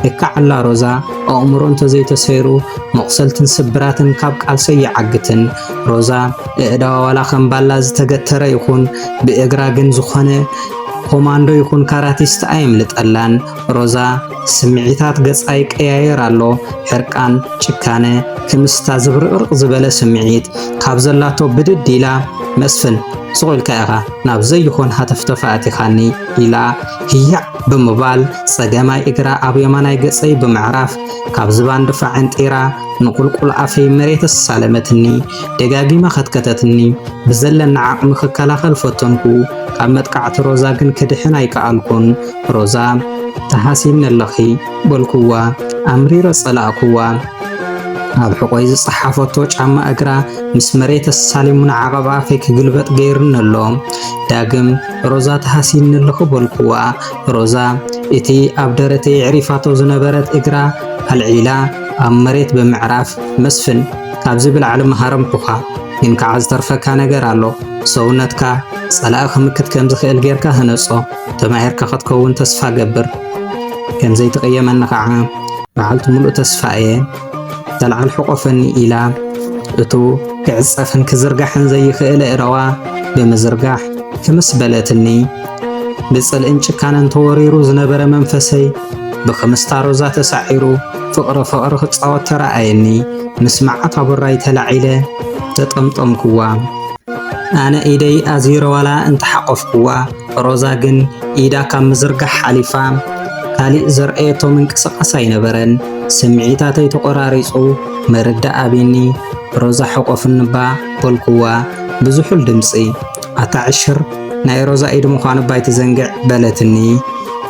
እካዓላ ሮዛ ኣእምሮ እንተዘይተሰይሩ መቕሰልትን ስብራትን ካብ ቃልሰ ይዓግትን ሮዛ እዕዳዋ ዋላ ከም ባላ ዝተገተረ ይኹን ብእግራ ግን ዝኾነ ኮማንዶ ይኹን ካራቲስት ኣይምልጠላን ሮዛ ስምዒታት ገጻ ይቀያየር ኣሎ ሕርቃን ጭካነ ክምስታ ዝብርቅርቅ ዝበለ ስምዒት ካብ ዘላቶ ብድድ ኢላ መስፍን ስቑልካ ኢኻ ናብ ዘይኮን ሃተፍተፋ ኣቲኻኒ ኢላ ህያዕ ብምባል ፀገማይ እግራ ኣብ የማናይ ገፀይ ብምዕራፍ ካብ ዝባን ድፋዕን ጢራ ንቁልቁል ኣፈይ መሬት ሳለመትኒ ደጋጊማ ኸትከተትኒ ብዘለና ዓቕሚ ክከላኸል ፈተንኩ ካብ መጥቃዕቲ ሮዛ ግን ክድሕን ኣይከኣልኩን ሮዛ ተሃሲን ኣለኺ በልኩዋ ኣምሪረ ጸላእኩዋ ኣብ ሕቆይ ዝጸሓፈቶ ጫማ እግራ ምስ መሬት ሳሊሙን ዓቐባ ኣፈይ ክግልበጥ ገይርን ኣሎ ዳግም ሮዛ ተሃሲን ኣለኹ በልኩዋ ሮዛ እቲ ኣብ ደረተይ ዕሪፋቶ ዝነበረት እግራ ኣልዒላ ኣብ መሬት ብምዕራፍ መስፍን ካብዚ ብላዕሊ መሃረምኩኻ ግን ከዓ ዝተርፈካ ነገር ኣሎ ሰውነትካ ጸላእ ክምክት ከም ዝኽእል ጌርካ ህነጾ ተማሂርካ ክትከውን ተስፋ ገብር ከም ዘይተቀየመና ከዓ በዓልቲ ሙሉእ ተስፋ እየ ተልዓል ሕቆፈኒ ኢላ እቱ ክዕጸፍን ክዝርጋሕን ዘይኽእል እረዋ ብምዝርጋሕ ክምስ በለትኒ ብጽልእን ጭካነን ተወሪሩ ዝነበረ መንፈሰይ ብኽምስታ ሮዛ ተሳዒሩ ፍቕሪ ክጻወት ተረኣየኒ ምስ መዓት ኣቡራይ ተላዒለ ተጠምጠምኩዋ ኣነ ኢደይ ኣዚረ ዋላ እንተሓቆፍኩዋ ሮዛ ግን ኢዳ ካብ ምዝርጋሕ ሓሊፋ ካሊእ ዘርአየቶ ምንቅስቓስ ኣይነበረን ስምዒታተይ ተቆራሪጹ መርዳእ ኣቢኒ ሮዛ ሕቆፍንባ በልኩዋ ብዙሑል ድምፂ ኣታዕሽር ናይ ሮዛ ኢድ ምዃኑ ባይቲ ዘንግዕ በለትኒ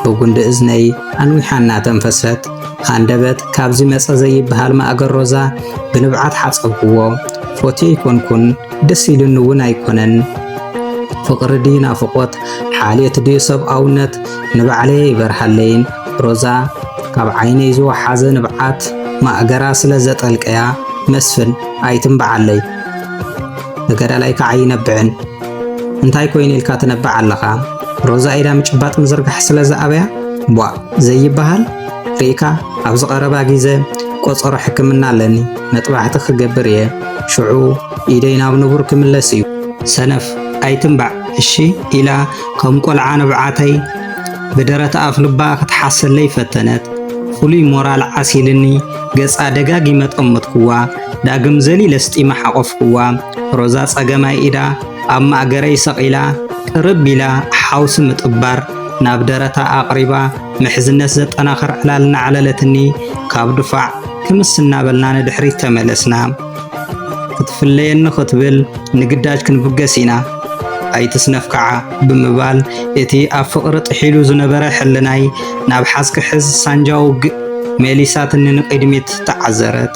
ብጉንዲ እዝነይ ኣንዊሓና ተንፈሰት ካንደበት ካብዚ መፀ ዘይበሃል ማእገር ሮዛ ብንብዓት ሓፀብክዎ ፎቶ ይኮንኩን ደስ ኢሉኒ እውን ኣይኮነን ፍቕሪ ዲ ናፍቆት ሓልየት ዲ ሰብኣውነት ንባዕለየ ይበርሃለይን ሮዛ ካብ ዓይነይ ዝወሓዘ ንብዓት ማእገራ ስለ ዘጠልቀያ መስፍን ኣይትንበዓለይ ንገዳላይ ከዓ ይነብዕን እንታይ ኮይኑ ኢልካ ትነብዕ ኣለኻ ሮዛ ኢዳ ምጭባጥ ምዝርጋሕ ስለ ዝኣበያ ቧ ዘይበሃል ሪኢካ ኣብ ዝቐረባ ግዜ ቆፀሮ ሕክምና ኣለኒ መጥባሕቲ ክገብር እየ ሽዑ ኢደይ ናብ ንቡር ክምለስ እዩ ሰነፍ ኣይትንባዕ እሺ ኢላ ከም ቆልዓ ንብዓተይ ብደረታ ኣፍ ልባ ክትሓሰለይ ፈተነት ፍሉይ ሞራል ዓሲልኒ ገጻ ደጋጊመ ጠመትኩዋ ዳግም ዘሊለ ስጢማ ሓቆፍኩዋ ሮዛ ፀገማይ ኢዳ ኣብ ማእገረይ ሰቂላ ቅርብ ኢላ ሓውሲ ምጥባር ናብ ደረታ ኣቕሪባ ምሕዝነት ዘጠናኽር ዕላል ናዕለለትኒ ካብ ድፋዕ ክምስና በልና ንድሕሪት ተመለስና ክትፍለየኒ ክትብል ንግዳጅ ክንብገስ ኢና ኣይትስነፍ ከዓ ብምባል እቲ ኣብ ፍቕሪ ጥሒሉ ዝነበረ ሕልናይ ናብ ሓዝክሕዝ ሳንጃ ውግእ ሜሊሳትኒ ንቅድሚት ተዓዘረት